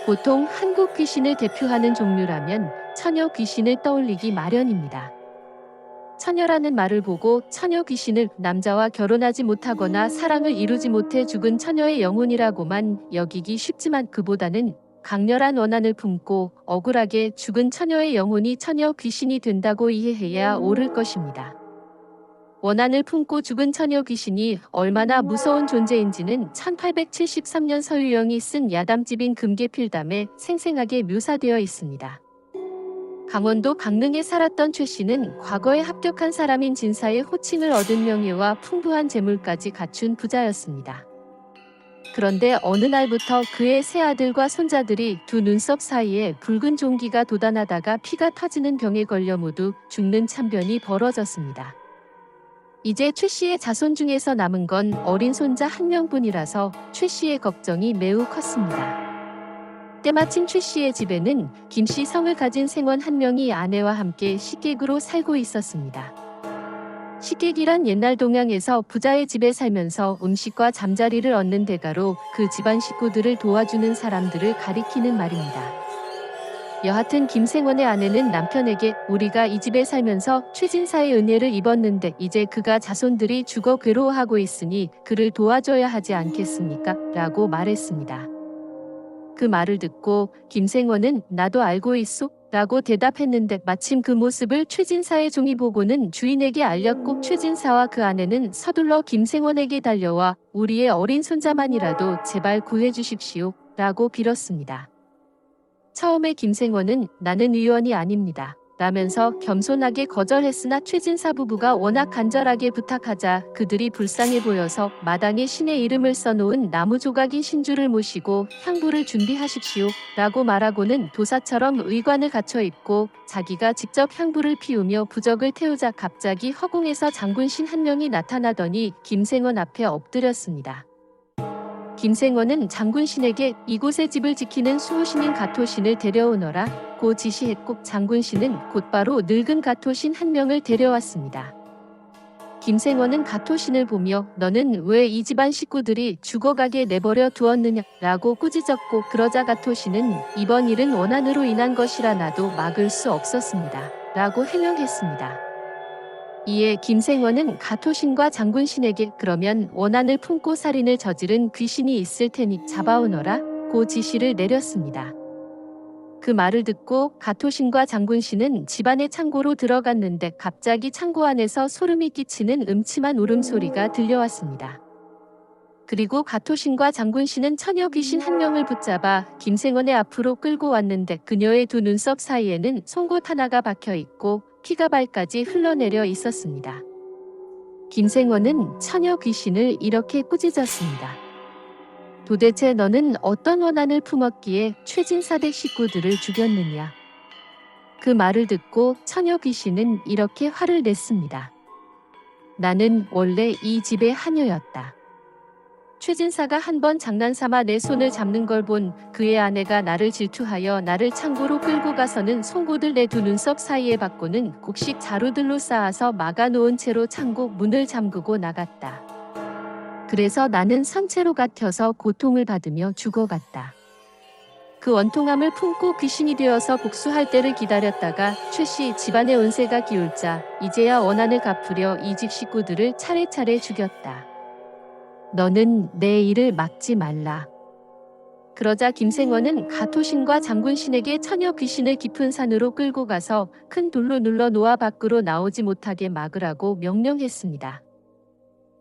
보통 한국 귀신을 대표하는 종류라면 처녀 귀신을 떠올리기 마련입니다. 처녀라는 말을 보고 처녀 귀신을 남자와 결혼하지 못하거나 사랑을 이루지 못해 죽은 처녀의 영혼이라고만 여기기 쉽지만 그보다는 강렬한 원한을 품고 억울하게 죽은 처녀의 영혼이 처녀 귀신이 된다고 이해해야 옳을 것입니다. 원한을 품고 죽은 처녀 귀신이 얼마나 무서운 존재인지는 1873년 서유영이 쓴 야담집인 금계필담에 생생하게 묘사되어 있습니다. 강원도 강릉에 살았던 최 씨는 과거에 합격한 사람인 진사의 호칭을 얻은 명예와 풍부한 재물까지 갖춘 부자였습니다. 그런데 어느 날부터 그의 세 아들과 손자들이 두 눈썹 사이에 붉은 종기가 돋아나다가 피가 터지는 병에 걸려 모두 죽는 참변이 벌어졌습니다. 이제 최 씨의 자손 중에서 남은 건 어린 손자 한 명뿐이라서 최 씨의 걱정이 매우 컸습니다. 때마침 최 씨의 집에는 김 씨 성을 가진 생원 한 명이 아내와 함께 식객으로 살고 있었습니다. 식객이란 옛날 동양에서 부자의 집에 살면서 음식과 잠자리를 얻는 대가로 그 집안 식구들을 도와주는 사람들을 가리키는 말입니다. 여하튼 김생원의 아내는 남편에게 우리가 이 집에 살면서 최진사의 은혜를 입었는데 이제 그가 자손들이 죽어 괴로워하고 있으니 그를 도와줘야 하지 않겠습니까? 라고 말했습니다. 그 말을 듣고 김생원은 나도 알고 있소? 라고 대답했는데 마침 그 모습을 최진사의 종이 보고는 주인에게 알렸고 최진사와 그 아내는 서둘러 김생원에게 달려와 우리의 어린 손자만이라도 제발 구해주십시오 라고 빌었습니다. 처음에 김생원은 나는 의원이 아닙니다 라면서 겸손하게 거절했으나 최진사 부부가 워낙 간절하게 부탁하자 그들이 불쌍해 보여서 마당에 신의 이름을 써놓은 나무 조각인 신주를 모시고 향부를 준비하십시오 라고 말하고는 도사처럼 의관을 갖춰 입고 자기가 직접 향부를 피우며 부적을 태우자 갑자기 허공에서 장군신 한 명이 나타나더니 김생원 앞에 엎드렸습니다. 김생원은 장군신에게 이곳의 집을 지키는 수호신인 가토신을 데려오너라 고 지시했고 장군신은 곧바로 늙은 가토신 한 명을 데려왔습니다. 김생원은 가토신을 보며 너는 왜 이 집안 식구들이 죽어가게 내버려 두었느냐 라고 꾸짖었고 그러자 가토신은 이번 일은 원한으로 인한 것이라 나도 막을 수 없었습니다 라고 해명했습니다. 이에 김생원은 가토신과 장군신에게 그러면 원한을 품고 살인을 저지른 귀신이 있을 테니 잡아오너라 고 지시를 내렸습니다. 그 말을 듣고 가토신과 장군신은 집안의 창고로 들어갔는데 갑자기 창고 안에서 소름이 끼치는 음침한 울음소리가 들려왔습니다. 그리고 가토신과 장군신은 처녀 귀신 한 명을 붙잡아 김생원의 앞으로 끌고 왔는데 그녀의 두 눈썹 사이에는 송곳 하나가 박혀 있고 피가 발까지 흘러내려 있었습니다. 김생원은 처녀 귀신을 이렇게 꾸짖었습니다. 도대체 너는 어떤 원한을 품었기에 최진사댁 식구들을 죽였느냐? 그 말을 듣고 처녀 귀신은 이렇게 화를 냈습니다. 나는 원래 이 집의 하녀였다. 최진사가 한 번 장난삼아 내 손을 잡는 걸 본 그의 아내가 나를 질투하여 나를 창고로 끌고 가서는 송곳을 내 두 눈썹 사이에 박고는 곡식 자루들로 쌓아서 막아놓은 채로 창고 문을 잠그고 나갔다. 그래서 나는 선체로 갇혀서 고통을 받으며 죽어갔다. 그 원통함을 품고 귀신이 되어서 복수할 때를 기다렸다가 최씨 집안의 운세가 기울자 이제야 원한을 갚으려 이 집 식구들을 차례차례 죽였다. 너는 내 일을 막지 말라. 그러자 김생원은 가토신과 장군신에게 처녀 귀신을 깊은 산으로 끌고 가서 큰 돌로 눌러 놓아 밖으로 나오지 못하게 막으라고 명령했습니다.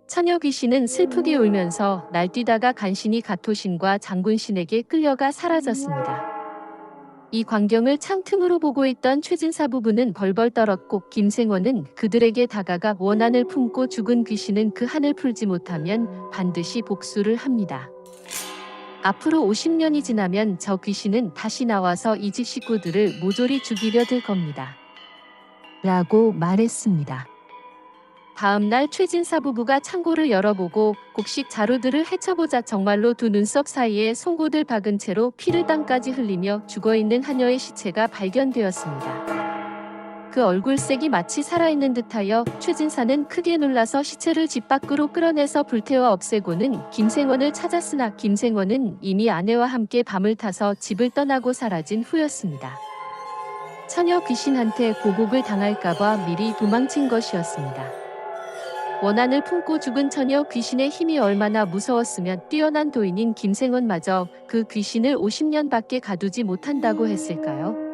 처녀 귀신은 슬프게 울면서 날뛰다가 간신히 가토신과 장군신에게 끌려가 사라졌습니다. 이 광경을 창틈으로 보고 있던 최진사 부부는 벌벌 떨었고 김생원은 그들에게 다가가 원한을 품고 죽은 귀신은 그 한을 풀지 못하면 반드시 복수를 합니다. 앞으로 50년이 지나면 저 귀신은 다시 나와서 이 집 식구들을 모조리 죽이려 들 겁니다. 라고 말했습니다. 다음 날 최진사 부부가 창고를 열어보고 곡식 자루들을 헤쳐보자 정말로 두 눈썹 사이에 송곳을 박은 채로 피를 땅까지 흘리며 죽어있는 하녀의 시체가 발견되었습니다. 그 얼굴색이 마치 살아있는 듯하여 최진사는 크게 놀라서 시체를 집 밖으로 끌어내서 불태워 없애고는 김생원을 찾았으나 김생원은 이미 아내와 함께 밤을 타서 집을 떠나고 사라진 후였습니다. 처녀 귀신한테 보복을 당할까봐 미리 도망친 것이었습니다. 원한을 품고 죽은 처녀 귀신의 힘이 얼마나 무서웠으면 뛰어난 도인인 김생원마저 그 귀신을 50년밖에 가두지 못한다고 했을까요?